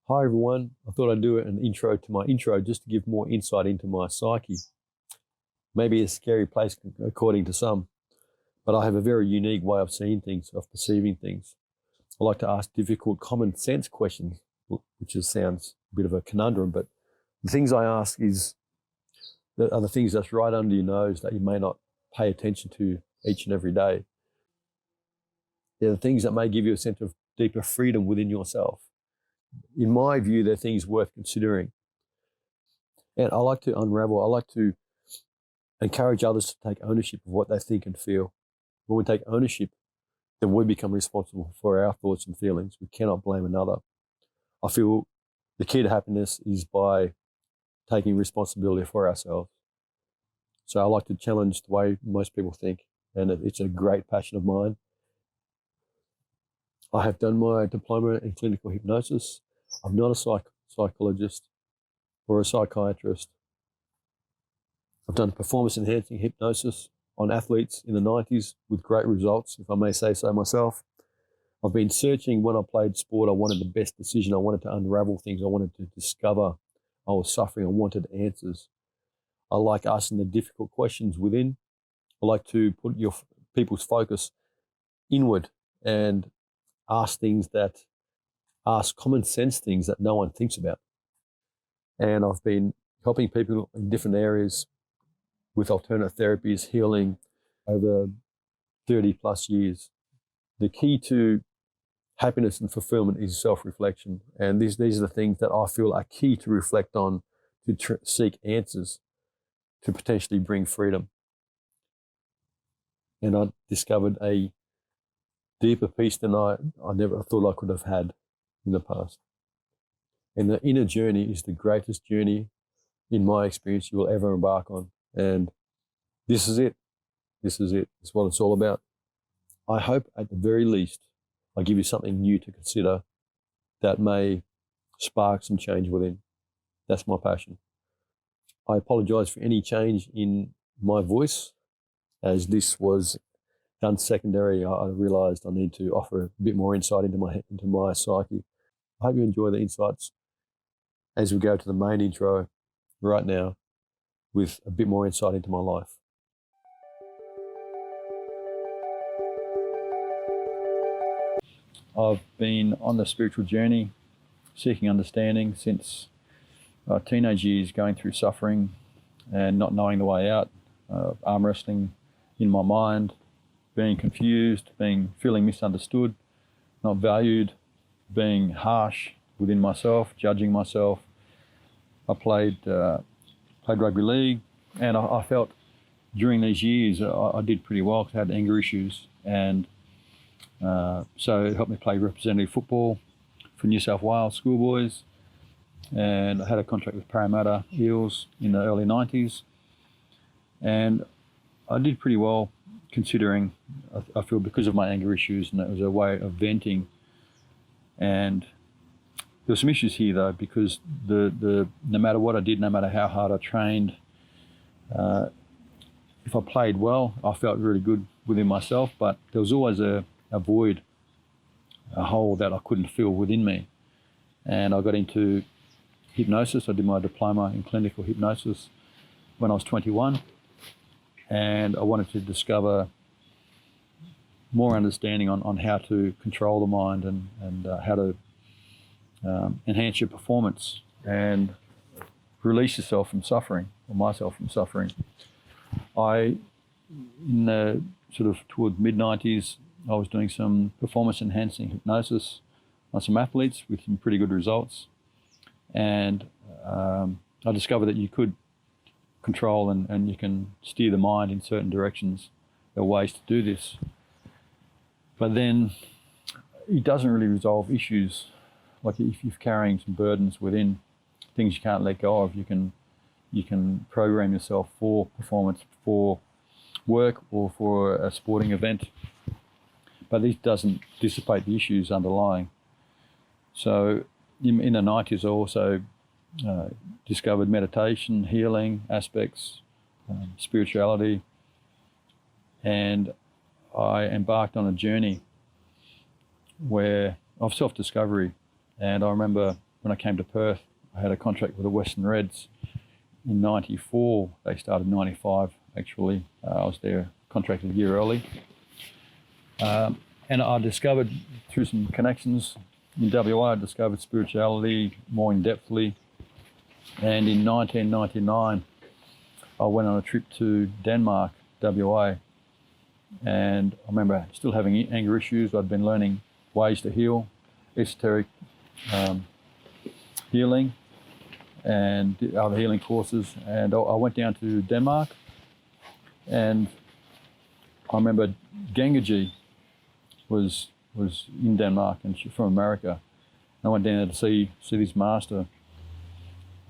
Hi everyone, I thought I'd do an intro to my intro just to give more insight into my psyche. Maybe a scary place according to some, but I have a very unique way of seeing things, of perceiving things. I like to ask difficult common sense questions, which sounds a bit of a conundrum, but the things I ask are the things that's right under your nose that you may not pay attention to each and every day. They're the things that may give you a sense of deeper freedom within yourself. In my view, they're things worth considering. And I like to unravel, I like to encourage others to take ownership of what they think and feel. When we take ownership, then we become responsible for our thoughts and feelings. We cannot blame another. I feel the key to happiness is by taking responsibility for ourselves. So I like to challenge the way most people think, and it's a great passion of mine. I have done my diploma in clinical hypnosis. I'm not a psychologist or a psychiatrist. I've done performance enhancing hypnosis on athletes in the 90s with great results, if I may say so myself. I've been searching when I played sport. I wanted the best decision. I wanted to unravel things. I wanted to discover I was suffering. I wanted answers. I like asking the difficult questions within. I like to put people's focus inward and ask common sense things that no one thinks about. And I've been helping people in different areas with alternative therapies, healing over 30 plus years. The key to happiness and fulfillment is self-reflection. And these are the things that I feel are key to reflect on, to seek answers, to potentially bring freedom. And I discovered a deeper peace than I never thought I could have had in the past. And the inner journey is the greatest journey, in my experience, you will ever embark on. And this is it. This is it. It's what it's all about. I hope at the very least I give you something new to consider that may spark some change within. That's my passion. I apologize for any change in my voice, as this was done secondary. I realized I need to offer a bit more insight into my psyche. I hope you enjoy the insights as we go to the main intro right now with a bit more insight into my life. I've been on the spiritual journey, seeking understanding since teenage years, going through suffering and not knowing the way out, arm wrestling in my mind, being confused, feeling misunderstood, not valued, being harsh within myself, judging myself. I played rugby league, and I felt during these years I did pretty well because I had anger issues, and so it helped me play representative football for New South Wales schoolboys, and I had a contract with Parramatta Eels in the early 90s, and I did pretty well considering, I feel, because of my anger issues, and it was a way of venting. And there were some issues here though, because no matter what I did, no matter how hard I trained, if I played well, I felt really good within myself, but there was always a void, a hole that I couldn't fill within me. And I got into hypnosis. I did my diploma in clinical hypnosis when I was 21, and I wanted to discover more understanding on how to control the mind and how to enhance your performance and release yourself from suffering, or myself from suffering. In the sort of toward mid-90s, I was doing some performance enhancing hypnosis on some athletes with some pretty good results. And I discovered that you could control and you can steer the mind in certain directions. There are ways to do this. But then it doesn't really resolve issues. Like if you're carrying some burdens within, things you can't let go of, you can program yourself for performance, for work, or for a sporting event. But this doesn't dissipate the issues underlying. So in the 90s, I also discovered meditation, healing aspects, spirituality, and I embarked on a journey of self-discovery. And I remember when I came to Perth, I had a contract with the Western Reds in 94. They started in 95, actually. I was there contracted a year early. And I discovered through some connections in WA, I discovered spirituality more in-depthly. And in 1999, I went on a trip to Denmark, WA. And I remember still having anger issues. I'd been learning ways to heal, esoteric healing and other healing courses. And I went down to Denmark, and I remember Gangaji was in Denmark, and she's from America. I went down there to see this master.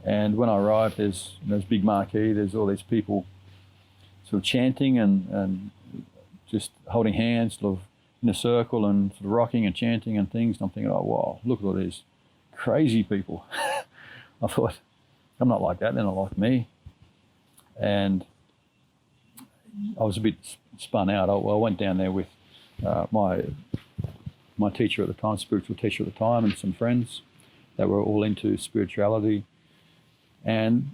And when I arrived, there's big marquee, there's all these people sort of chanting and just holding hands sort of in a circle and sort of rocking and chanting and things. And I'm thinking, oh, wow, look at all these crazy people. I thought, I'm not like that, they're not like me. And I was a bit spun out. I went down there with my teacher at the time, spiritual teacher at the time, and some friends that were all into spirituality. And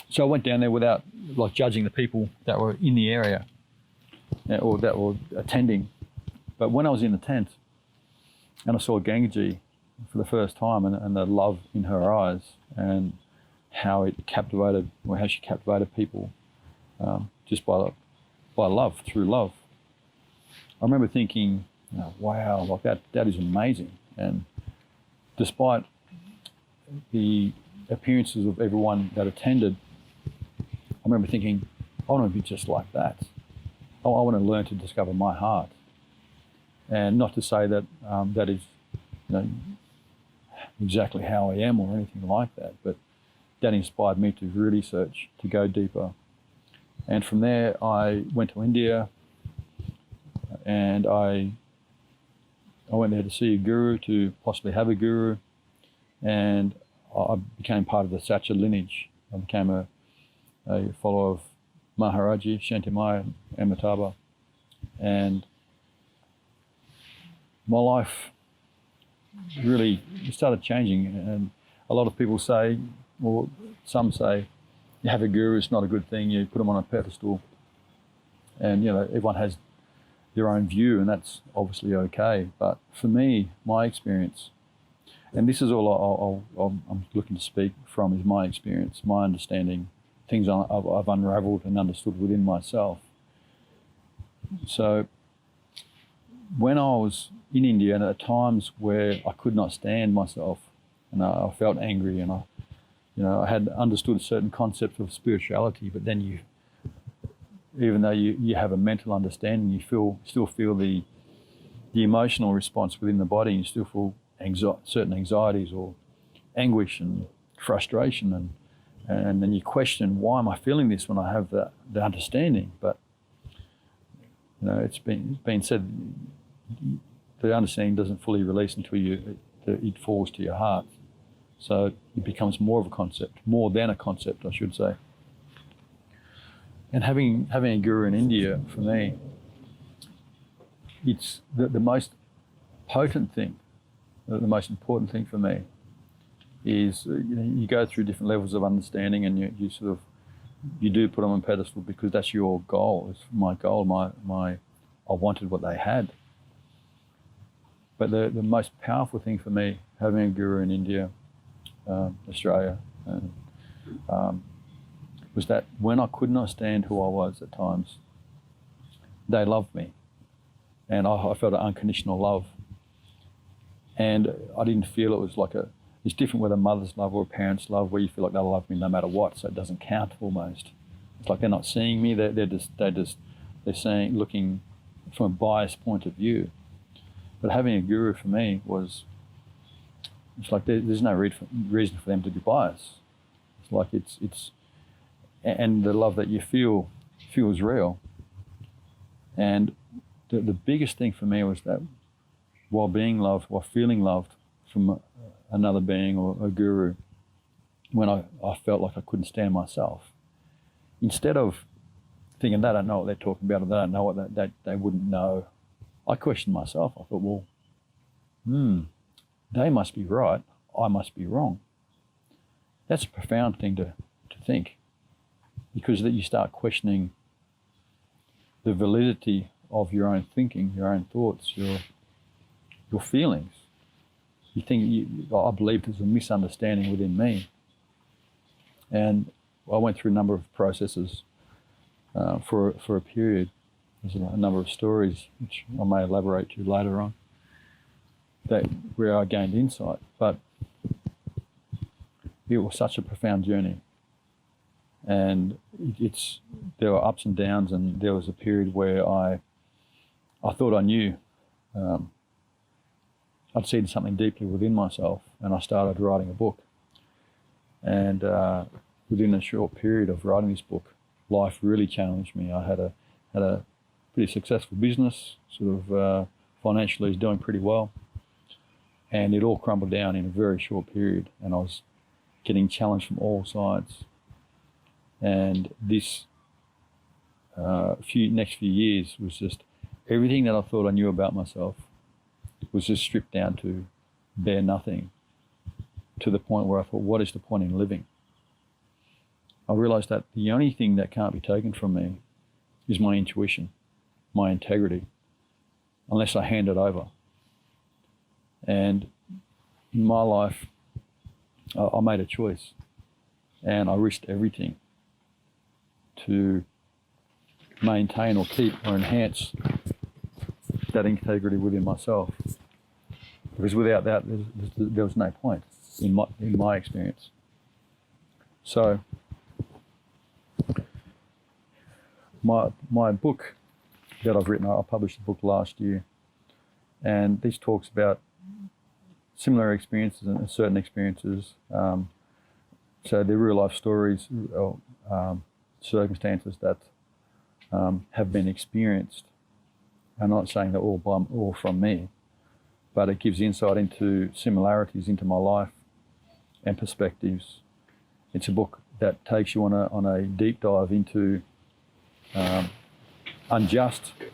so I went down there without like judging the people that were in the area or that were attending. But when I was in the tent and I saw Gangaji for the first time, and the love in her eyes and how it captivated, or how she captivated people just by love, through love. I remember thinking, oh, wow, like that is amazing. And despite the appearances of everyone that attended, I remember thinking, I want to be just like that. I want to learn to discover my heart. And not to say that that is, exactly how I am or anything like that, but that inspired me to really search, to go deeper. And from there, I went to India, and I went there to see a guru, to possibly have a guru, and I became part of the Sacha lineage. I became a follower of Maharaji, Shantimaya, Amitabha, and my life really started changing. And a lot of people say, or some say, you have a guru, it's not a good thing, you put them on a pedestal. And everyone has their own view, and that's obviously okay. But for me, my experience, and this is all I'm looking to speak from, is my experience, my understanding, things I've unraveled and understood within myself. So when I was in India, and at times where I could not stand myself, and I felt angry, and I had understood a certain concept of spirituality, but then even though you have a mental understanding, you still feel the emotional response within the body, and you still feel certain anxieties or anguish and frustration, and then you question, why am I feeling this when I have the understanding? But it's been said, the understanding doesn't fully release until it falls to your heart. So it becomes more of a concept, more than a concept, I should say. And having a guru in India, for me, it's the most potent thing, the most important thing for me is you go through different levels of understanding, and you do put them on a pedestal because that's your goal. It's my goal. I wanted what they had. But the most powerful thing for me, having a guru in India, Australia, and was that when I could not stand who I was at times, they loved me, and I felt an unconditional love. And I didn't feel it was it's different with a mother's love or a parent's love, where you feel like they'll love me no matter what, so it doesn't count almost. It's like they're not seeing me, they're saying, looking from a biased point of view. But having a guru for me it's like there's no reason for them to be biased. It's like and the love that you feel is real. And the biggest thing for me was that while being loved, while feeling loved from another being or a guru, when I felt like I couldn't stand myself, instead of thinking they don't know what they're talking about, or they don't know what they wouldn't know, I questioned myself. I thought, well, they must be right. I must be wrong. That's a profound thing to think, because that you start questioning the validity of your own thinking, your own thoughts, your feelings. You think, I believe there's a misunderstanding within me. And I went through a number of processes for a period. There's a number of stories, which I may elaborate to later on, where I gained insight. But it was such a profound journey. And there were ups and downs, and there was a period where I thought I knew. I'd seen something deeply within myself, and I started writing a book. And within a short period of writing this book, life really challenged me. I had a pretty successful business, sort of financially is doing pretty well, and it all crumbled down in a very short period, and I was getting challenged from all sides. And this next few years was just everything that I thought I knew about myself was just stripped down to bare nothing, to the point where I thought, what is the point in living? I realized that the only thing that can't be taken from me is my intuition, my integrity, unless I hand it over. And in my life, I made a choice, and I risked everything to maintain or keep or enhance that integrity within myself. Because without that, there was no point in my experience. So my book that I've written, I published a book last year, and this talks about similar experiences and certain experiences. So they're real life stories, circumstances that have been experienced. I'm not saying they're all from me, but it gives insight into similarities into my life and perspectives. It's a book that takes you on a deep dive into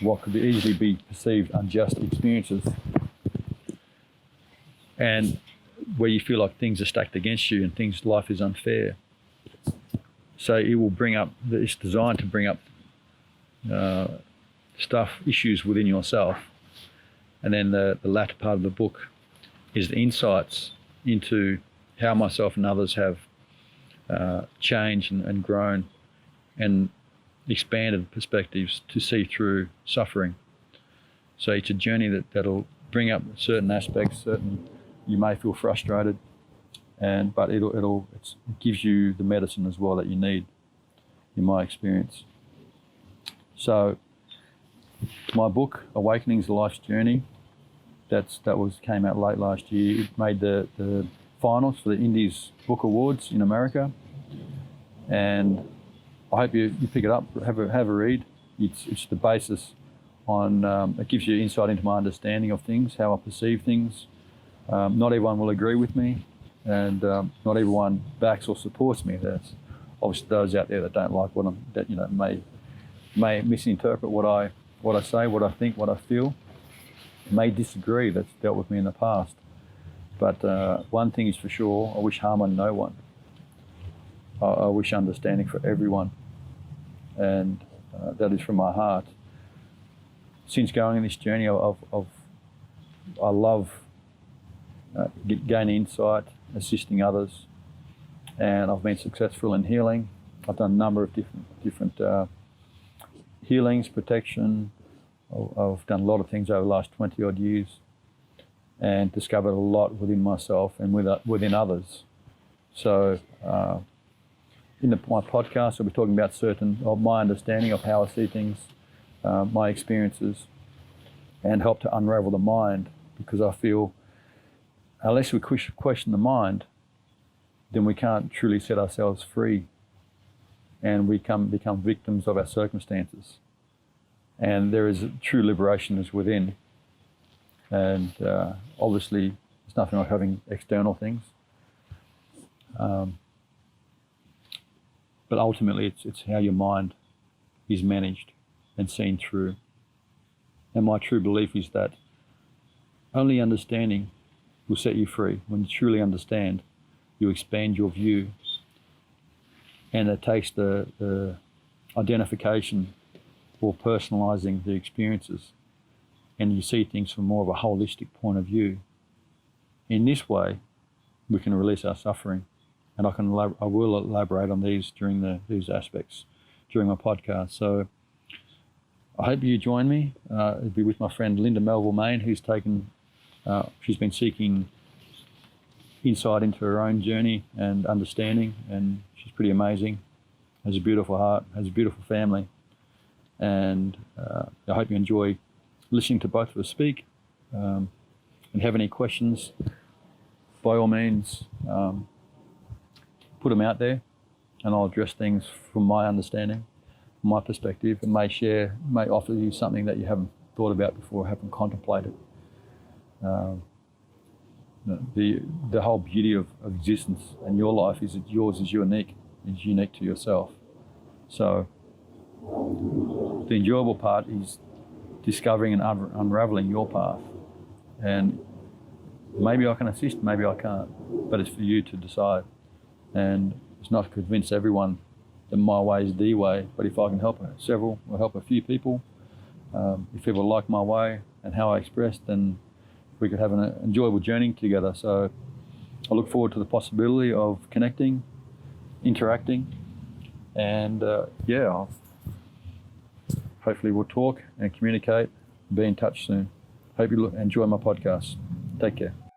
what could easily be perceived unjust experiences, and where you feel like things are stacked against you and life is unfair. So it will bring up, it's designed to bring up issues within yourself. And then the latter part of the book is the insights into how myself and others have changed and grown and expanded perspectives to see through suffering. So it's a journey that'll bring up certain aspects, you may feel frustrated, but it gives you the medicine as well that you need, in my experience. So my book, Awakening's a Life's Journey, came out late last year. It made the finals for the Indies Book Awards in America, and I hope you pick it up, have a read. It's the basis on, it gives you insight into my understanding of things, how I perceive things. Not everyone will agree with me, and not everyone backs or supports me. There's obviously those out there that don't like may misinterpret what I say, what I think, what I feel, may disagree. That's dealt with me in the past. But one thing is for sure, I wish harm on no one. I wish understanding for everyone, and that is from my heart. Since going on this journey, I love gaining insight, assisting others, and I've been successful in healing. I've done a number of different healings, protection. I've done a lot of things over the last 20 odd years, and discovered a lot within myself and within others. So in my podcast, I'll be talking about certain of my understanding of how I see things, my experiences, and help to unravel the mind, because I feel unless we question the mind, then we can't truly set ourselves free, and we become victims of our circumstances. And there is true liberation is within. And obviously, there's nothing like having external things. But ultimately, it's how your mind is managed and seen through. And my true belief is that only understanding will set you free. When you truly understand, you expand your view, and it takes the identification or personalizing the experiences, and you see things from more of a holistic point of view. In this way, we can release our suffering, and I will elaborate on these during these aspects during my podcast. So I hope you join me. It'll be with my friend Linda Melville Main, who's she's been seeking insight into her own journey and understanding, and she's pretty amazing. Has a beautiful heart, has a beautiful family, and I hope you enjoy listening to both of us speak. And have any questions, by all means, put them out there, and I'll address things from my understanding, from my perspective, and may offer you something that you haven't thought about before, haven't contemplated. The whole beauty of existence and your life is that yours is unique. It's unique to yourself. So the enjoyable part is discovering and unraveling your path. And maybe I can assist, maybe I can't, but it's for you to decide. And it's not to convince everyone that my way is the way, but if I can help several or help a few people, if people like my way and how I express, then we could have an enjoyable journey together. So I look forward to the possibility of connecting, interacting, and hopefully we'll talk and communicate, be in touch soon. Hope you enjoy my podcast. Take care.